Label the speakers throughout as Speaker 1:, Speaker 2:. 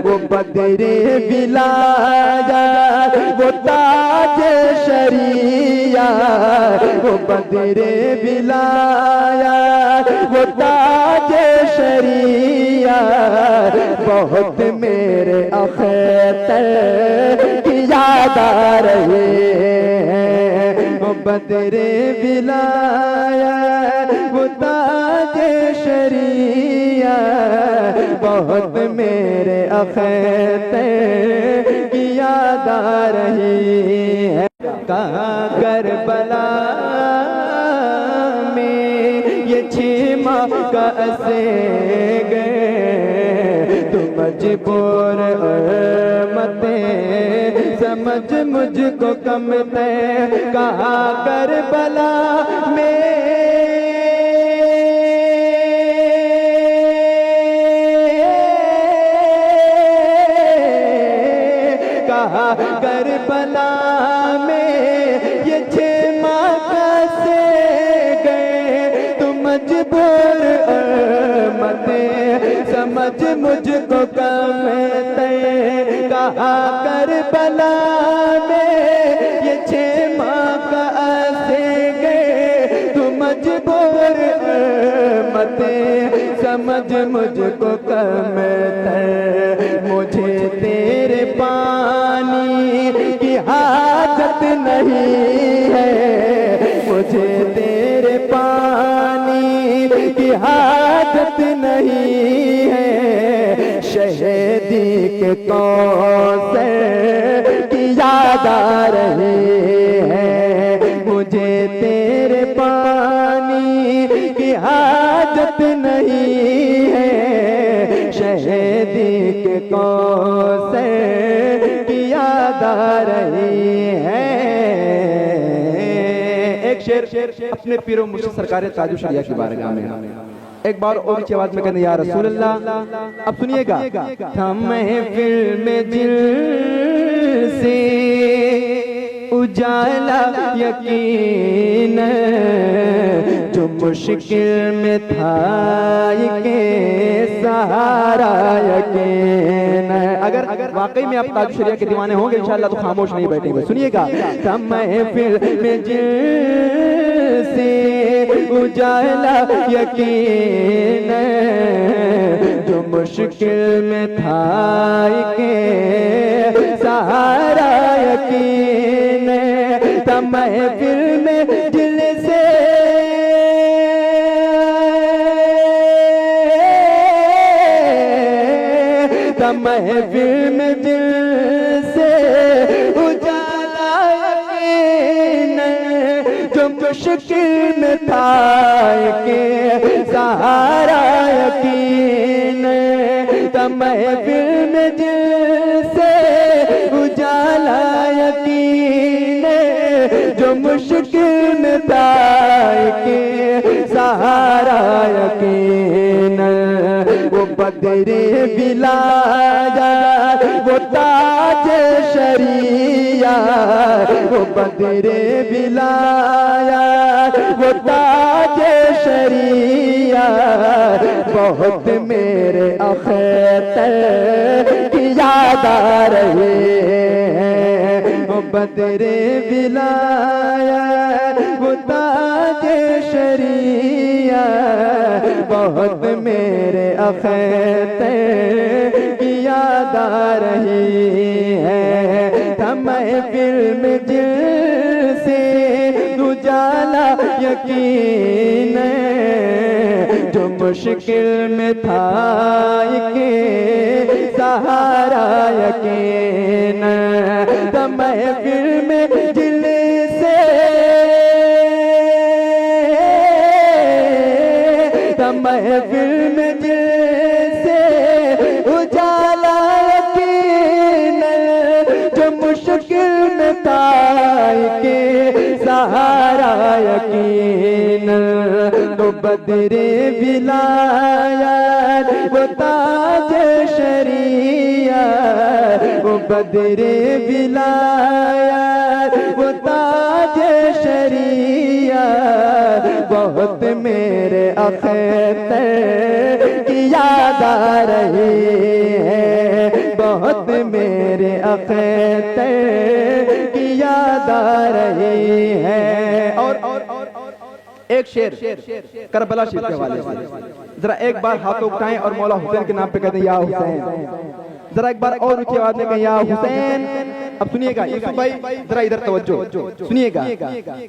Speaker 1: वो बदरे विलाया, वो ताज शरिया, वो बदरे विलाया, वो ताज शरिया, बहुत मेरे अख्तर की याद आ रही है। वो बदरे विलाया, वो ताज शरिया, बहुत मेरे अख्तर की याद आ रही है। कहाँ करबला में ये 6 माह का असे गए, तुम मजबूर मते समझ मुझको कम ते। कहाँ करबला में करबला में ये 6 माह कैसे गए, तुम मजबूर मते समझ मुझको कम ते। कहा करबला में ये 6 माह कैसे गए, तुम मजबूर मते समझ मुझको कम ते। मुझे तेरे पानी की हाजत नहीं है, मुझे तेरे पानी की हाजत नहीं है। शहीदी के कौसर की याद आ रही है, मुझे तेरे पानी की हाजत नहीं है। शहीदी के कौसर की याद आ रही है। एक शेर अपने पीरो मुर्शिद सरकार ताजु शरिया की बारगाह में एक बार और ऊंची आवाज में कहने, या रसूल अल्लाह। अब सुनिएगा। महफिल में दिल से उजाला यकीन, जो मुश्किल में था के सहारा यकीन। अगर वाकई में आप ताज शरिया के दीवाने होंगे इंशाअल्लाह तो खामोश नहीं बैठेंगे। सुनिएगा। महफिल में दिल से उजाला यकीन, जो मुश्किल में था के सहारा यकीन। महफिल में दिल से महफिल में दिल से उजाला यकीन, जो मुश्किल में था के सहारा यकीन। महफिल में दिल से उजाला यकीन, जो मुश्किल में था के सहारा यकीन। वो बदरे विलाया, वो ताज शरिया, वो बदरे विलाया, वो ताज शरिया, बहुत मेरे अख्तर की याद आ रही है। वो बदरे विलाया, वो ताज शरिया, बहुत मेरे अख्तर की याद आ रही है। महफिल में दिल से उजाला यकीन, जो मुश्किल में था के सहारा यकीन। महफिल में दिल से महफिल में दिल से उजाला यकीन, जो मुश्किल में था के सहारा यकीन। तो बदरे विलाया, वो ताज शरिया, वो बदरे विलाया, वो ताज शरिया, बहुत मेरे अख्तर की याद आ रही है। बहुत मेरे अख्तर की याद आ रही है। और एक शेर करबला शरीफ के हवाले से जरा एक बार हाथों उठाएं और मौला हुसैन के नाम पे कहते हैं या हुसैन। जरा एक बार और ऊंची आवाज में कहें या हुसैन। अब सुनिएगा यूसुफ भाई, जरा इधर तवज्जो सुनिएगा।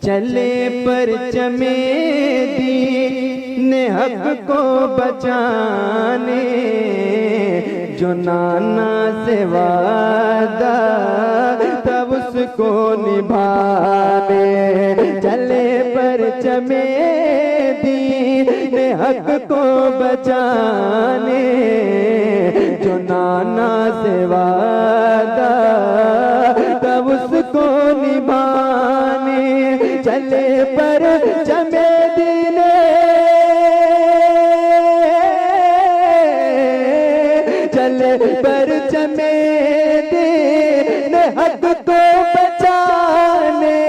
Speaker 1: चले पर चमे दीन हक को बचाने, जो नाना से वादा तब उसको निभाने। चले पर चमे दीन हक को बचाने, जो नाना से वादा तब उसको निभाने। चले पर चमे दीन, चले पर चमे दीन हक को बचाने,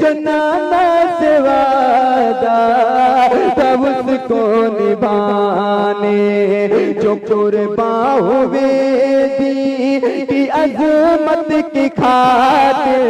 Speaker 1: जो नाना से वादा तब उसको निभाने। जो कुर्बान हुए दी की अज़मत की खातिर,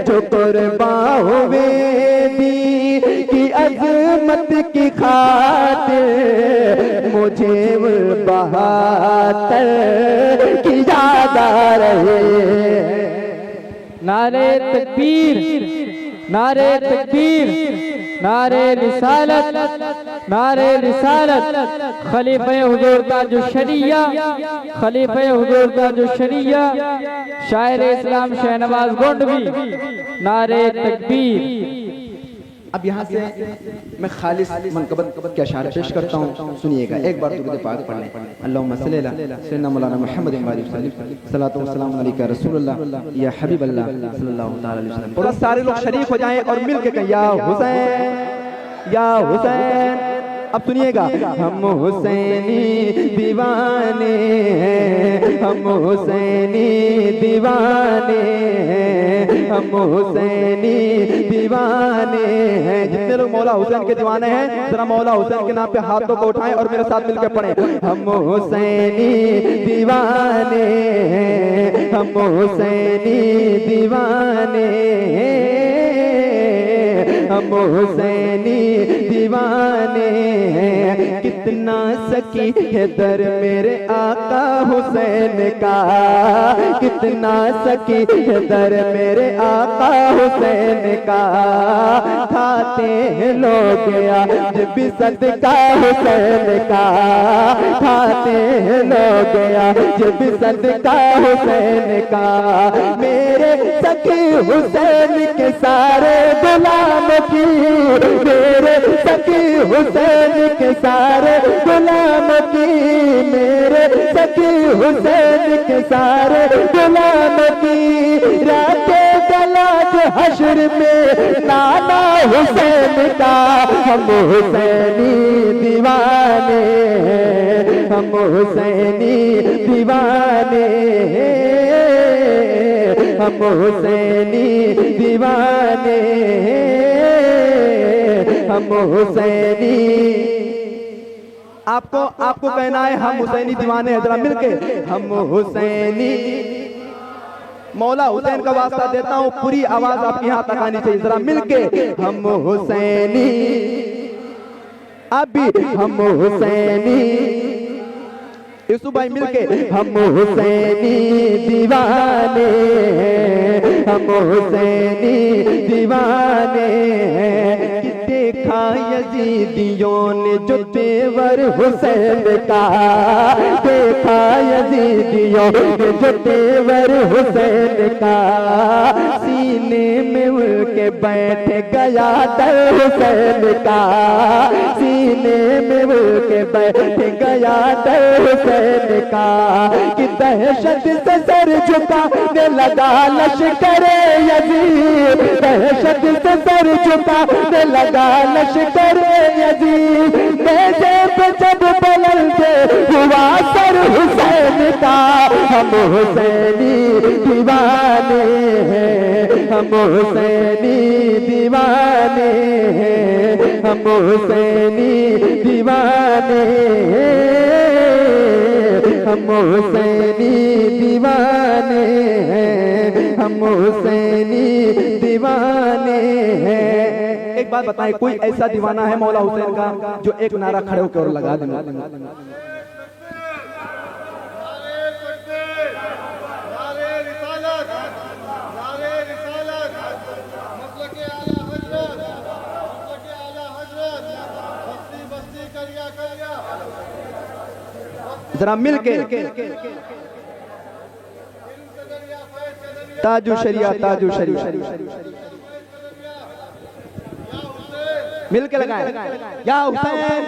Speaker 1: जो कुर्बान हुए दी की अज़मत की खातिर, मुझे वो बहादुर की याद आ रही है।
Speaker 2: नारे तकबीर, नारे तकबीर, नारे रिसालत, नारे रिसालत। खलीफे हुजूर ताजु शरिया, खलीफे हुजूर ताजु शरिया, शायर इस्लाम शहनवाज गोंडवी, नारे तकबीर।
Speaker 1: अब यहाँ से मैं खालिस मनकबत के अशार पेश करता हूँ, सुनिएगा। एक बार दुरूद पाक पढ़ लें। अल्लाहुम्मा सल्ली अला सय्यिदना मौलाना मुहम्मद सल्लल्लाहु अलैहि अलैका रसूलुल्लाह या हबीबल्लाह सल्लल्लाहु अलैहि वसल्लम। और सारे लोग शरीक हो जाएं और मिल के कहें या हुसैन, या हुसैन। अब सुनिएगा। हम हुसैनी दीवाने हैं, हम हुसैनी दीवाने हैं, हम हुसैनी दीवाने हैं। जितने लोग मौला हुसैन के दीवाने हैं जरा मौला हुसैन के नाम पे हाथों को उठाएं और मेरे साथ मिलकर पढ़ें। हम हुसैनी दीवाने हैं, हम हुसैनी दीवाने हैं, हम हुसैनी दीवाने हैं। कितना सकी है दर मेरे आका हुसैन का, कितना सकी है दर मेरे आका हुसैन का। खाते हैं लोग आज भी सदका हुसैन का, खाते हैं लोग आज भी सदका हुसैन का। मेरे सखी हुसैन के सारे गुलाम की, मेरे सखी हुसैन के सारे गुलाम की, मेरे सखी हुसैन के सारे गुलाम की। राते गलाज हश्र में नाना हुसैन का। हम हुसैनी दीवाने हैं, हम हुसैनी दीवाने हैं, हम हुसैनी दीवाने हैं, हम हुसैनी। आपको कहना है हम हुसैनी दीवाने हैं, जरा मिलके हम हुसैनी। मौला हुसैन का वास्ता देता हूँ, पूरी आवाज आपके यहाँ तक आनी चाहिए, जरा मिलके हम हुसैनी। अभी हम हुसैनी, यूसुफ भाई मिलके हम हुसैनी दीवाने, हम हुसैनी दीवाने। देखा यजीदियों ने जो तेवर हुसैन का, देखा यजीदियों ने जो तेवर हुसैन का। सीने में उनके बैठ गया दर हुसैन का, सीने में उनके बैठ गया दर हुसैन का। कि दहशत से सर झुकाने लगा लश्कर यजीद, दहशत से सर झुकाने लगा लश्कर यजीद। नेज़े पे जब बुलंद हुआ सर हुसैन का। हम हुसैनी दीवाने हैं, हम हुसैनी दीवाने हैं, हम हुसैनी दीवाने हैं, हम हुसैनी दीवाने हैं, हम हुसैनी दीवाने हैं। एक बात बताएं, कोई ऐसा दीवाना है मौला हुसैन का जो एक नारा खड़े होकर और लगा दे? जरा मिल के ताजु शरिया ताजु शरिया मिल के लगाएं, या हुसैन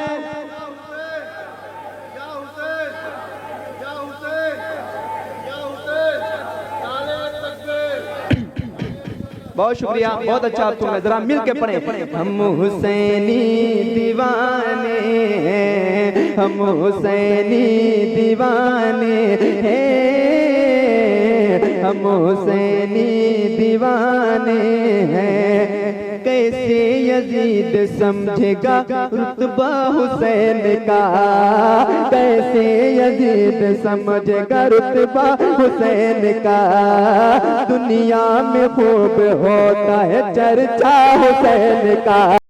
Speaker 1: बहुत शुक्रिया, बहुत अच्छा आप तुमने जरा मिल के पढ़े। हम हुसैनी दीवाने हैं, हम हुसैनी दीवाने हैं, हम हुसैनी दीवाने हैं। कैसे यजीद समझेगा रुतबा हुसैन का, कैसे यजीद समझेगा रुतबा हुसैन का। दुनिया में खूब होता है चर्चा हुसैन का।